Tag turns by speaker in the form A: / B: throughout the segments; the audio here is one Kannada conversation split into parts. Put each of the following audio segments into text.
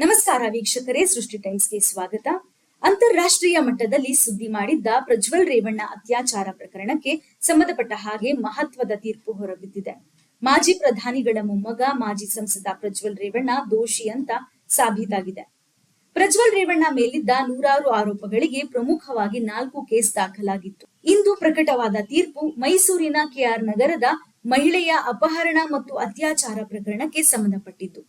A: ನಮಸ್ಕಾರ ವೀಕ್ಷಕರೇ, ಸೃಷ್ಟಿ ಟೈಮ್ಸ್ಗೆ ಸ್ವಾಗತ. ಅಂತಾರಾಷ್ಟ್ರೀಯ ಮಟ್ಟದಲ್ಲಿ ಸುದ್ದಿ ಮಾಡಿದ್ದ ಪ್ರಜ್ವಲ್ ರೇವಣ್ಣ ಅತ್ಯಾಚಾರ ಪ್ರಕರಣಕ್ಕೆ ಸಂಬಂಧಪಟ್ಟ ಹಾಗೆ ಮಹತ್ವದ ತೀರ್ಪು ಹೊರಬಿದ್ದಿದೆ. ಮಾಜಿ ಪ್ರಧಾನಿಗಳ ಮೊಮ್ಮಗ ಮಾಜಿ ಸಂಸದ ಪ್ರಜ್ವಲ್ ರೇವಣ್ಣ ದೋಷಿ ಅಂತ ಸಾಬೀತಾಗಿದೆ. ಪ್ರಜ್ವಲ್ ರೇವಣ್ಣ ಮೇಲಿದ್ದ ನೂರಾರು ಆರೋಪಗಳಿಗೆ ಪ್ರಮುಖವಾಗಿ 4 ಕೇಸ್ ದಾಖಲಾಗಿತ್ತು. ಇಂದು ಪ್ರಕಟವಾದ ತೀರ್ಪು ಮೈಸೂರಿನ ಕೆಆರ್ ನಗರದ ಮಹಿಳೆಯ ಅಪಹರಣ ಮತ್ತು ಅತ್ಯಾಚಾರ ಪ್ರಕರಣಕ್ಕೆ ಸಂಬಂಧಪಟ್ಟಿದ್ದು.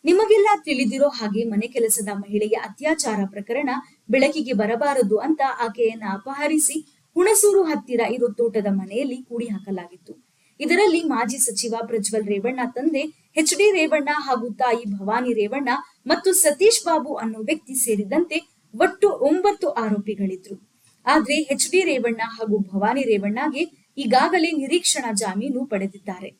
A: ನಿಮಗೆಲ್ಲ ತಿಳಿದಿರೋ ಹಾಗೆ ಮನೆ ಕೆಲಸದ ಮಹಿಳೆಯ ಅತ್ಯಾಚಾರ ಪ್ರಕರಣ ಬೆಳಕಿಗೆ ಬರಬಾರದು ಅಂತ ಆಕೆಯನ್ನ ಅಪಹರಿಸಿ ಹುಣಸೂರು ಹತ್ತಿರ ಇರೋ ತೋಟದ ಮನೆಯಲ್ಲಿ ಕೂಡಿ ಹಾಕಲಾಗಿತ್ತು. ಇದರಲ್ಲಿ ಮಾಜಿ ಸಚಿವ ಪ್ರಜ್ವಲ್ ರೇವಣ್ಣ ತಂದೆ ಎಚ್.ಡಿ. ರೇವಣ್ಣ ಹಾಗೂ ತಾಯಿ ಭವಾನಿ ರೇವಣ್ಣ ಮತ್ತು ಸತೀಶ್ ಬಾಬು ಅನ್ನೋ ವ್ಯಕ್ತಿ ಸೇರಿದಂತೆ ಒಟ್ಟು 9 ಆರೋಪಿಗಳಿದ್ರು. ಆದ್ರೆ ಎಚ್.ಡಿ. ರೇವಣ್ಣ ಹಾಗೂ ಭವಾನಿ ರೇವಣ್ಣಗೆ ಈಗಾಗಲೇ ನಿರೀಕ್ಷಣಾ ಜಾಮೀನು ಪಡೆದಿದ್ದಾರೆ.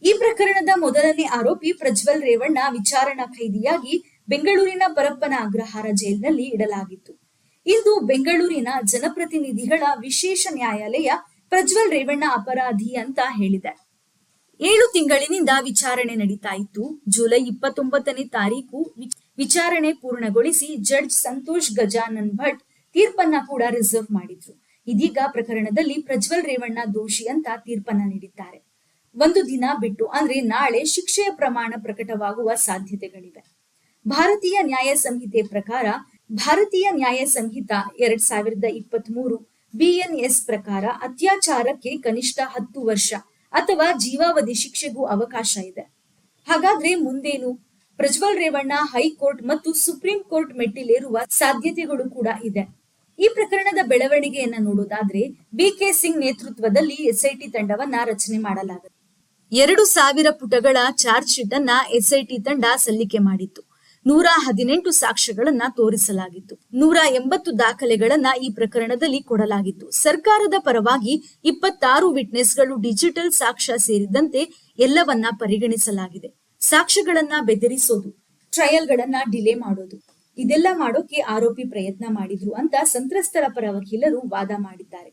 A: ಈ ಪ್ರಕರಣದ ಮೊದಲನೇ ಆರೋಪಿ ಪ್ರಜ್ವಲ್ ರೇವಣ್ಣ ವಿಚಾರಣಾ ಖೈದಿಯಾಗಿ ಬೆಂಗಳೂರಿನ ಪರಪ್ಪನ ಅಗ್ರಹಾರ ಜೈಲಿನಲ್ಲಿ ಇಡಲಾಗಿತ್ತು. ಇಂದು ಬೆಂಗಳೂರಿನ ಜನಪ್ರತಿನಿಧಿಗಳ ವಿಶೇಷ ನ್ಯಾಯಾಲಯ ಪ್ರಜ್ವಲ್ ರೇವಣ್ಣ ಅಪರಾಧಿ ಅಂತ ಹೇಳಿದೆ. 7 ತಿಂಗಳಿನಿಂದ ವಿಚಾರಣೆ ನಡೀತಾ ಇತ್ತು. ಜುಲೈ 29ನೇ ತಾರೀಕು ವಿಚಾರಣೆ ಪೂರ್ಣಗೊಳಿಸಿ ಜಡ್ಜ್ ಸಂತೋಷ್ ಗಜಾನನ್ ಭಟ್ ತೀರ್ಪನ್ನ ಕೂಡ ರಿಸರ್ವ್ ಮಾಡಿದ್ರು. ಇದೀಗ ಪ್ರಕರಣದಲ್ಲಿ ಪ್ರಜ್ವಲ್ ರೇವಣ್ಣ ದೋಷಿ ಅಂತ ತೀರ್ಪನ್ನ ನೀಡಿದ್ದಾರೆ. ಒಂದು ದಿನ ಬಿಟ್ಟು ಅಂದ್ರೆ ನಾಳೆ ಶಿಕ್ಷೆಯ ಪ್ರಮಾಣ ಪ್ರಕಟವಾಗುವ ಸಾಧ್ಯತೆಗಳಿವೆ. ಭಾರತೀಯ ನ್ಯಾಯ ಸಂಹಿತೆ ಪ್ರಕಾರ ಭಾರತೀಯ ನ್ಯಾಯ ಸಂಹಿತಾ 2023 BNS ಪ್ರಕಾರ ಅತ್ಯಾಚಾರಕ್ಕೆ ಕನಿಷ್ಠ 10 ವರ್ಷ ಅಥವಾ ಜೀವಾವಧಿ ಶಿಕ್ಷೆಗೂ ಅವಕಾಶ ಇದೆ. ಹಾಗಾದ್ರೆ ಮುಂದೇನು? ಪ್ರಜ್ವಲ್ ರೇವಣ್ಣ ಹೈಕೋರ್ಟ್ ಮತ್ತು ಸುಪ್ರೀಂ ಕೋರ್ಟ್ ಮೆಟ್ಟಿಲೇರುವ ಸಾಧ್ಯತೆಗಳು ಕೂಡ ಇದೆ. ಈ ಪ್ರಕರಣದ ಬೆಳವಣಿಗೆಯನ್ನ ನೋಡೋದಾದ್ರೆ BK ಸಿಂಗ್ ನೇತೃತ್ವದಲ್ಲಿ SIT ತಂಡವನ್ನ ರಚನೆ ಮಾಡಲಾಗಿದೆ. 2000 ಪುಟಗಳ ಚಾರ್ಜ್ ಶೀಟ್ ಅನ್ನ SIT ತಂಡ ಸಲ್ಲಿಕೆ ಮಾಡಿತ್ತು. 118 ಸಾಕ್ಷ್ಯಗಳನ್ನ ತೋರಿಸಲಾಗಿತ್ತು. 180 ದಾಖಲೆಗಳನ್ನ ಈ ಪ್ರಕರಣದಲ್ಲಿ ಕೊಡಲಾಗಿತ್ತು. ಸರ್ಕಾರದ ಪರವಾಗಿ 26 ವಿಟ್ನೆಸ್ಗಳು, ಡಿಜಿಟಲ್ ಸಾಕ್ಷ್ಯ ಸೇರಿದಂತೆ ಎಲ್ಲವನ್ನ ಪರಿಗಣಿಸಲಾಗಿದೆ. ಸಾಕ್ಷ್ಯಗಳನ್ನ ಬೆದರಿಸೋದು, ಟ್ರಯಲ್ಗಳನ್ನ ಡಿಲೇ ಮಾಡೋದು, ಇದೆಲ್ಲ ಮಾಡೋಕೆ ಆರೋಪಿ ಪ್ರಯತ್ನ ಮಾಡಿದ್ರು ಅಂತ ಸಂತ್ರಸ್ತರ ಪರ ವಕೀಲರು ವಾದ ಮಾಡಿದ್ದಾರೆ.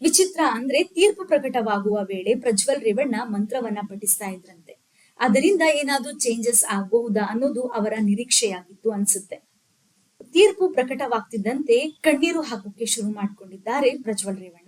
A: ವಿಚಿತ್ರ ಅಂದ್ರೆ ತೀರ್ಪು ಪ್ರಕಟವಾಗುವ ವೇಳೆ ಪ್ರಜ್ವಲ್ ರೇವಣ್ಣ ಮಂತ್ರವನ್ನ ಪಠಿಸ್ತಾ ಇದ್ರಂತೆ. ಅದರಿಂದ ಏನಾದ್ರೂ ಚೇಂಜಸ್ ಆಗಬಹುದಾ ಅನ್ನೋದು ಅವರ ನಿರೀಕ್ಷೆಯಾಗಿತ್ತು ಅನ್ಸುತ್ತೆ. ತೀರ್ಪು ಪ್ರಕಟವಾಗ್ತಿದ್ದಂತೆ ಕಣ್ಣೀರು ಹಾಕೋಕೆ ಶುರು ಮಾಡ್ಕೊಂಡಿದ್ದಾರೆ ಪ್ರಜ್ವಲ್ ರೇವಣ್ಣ.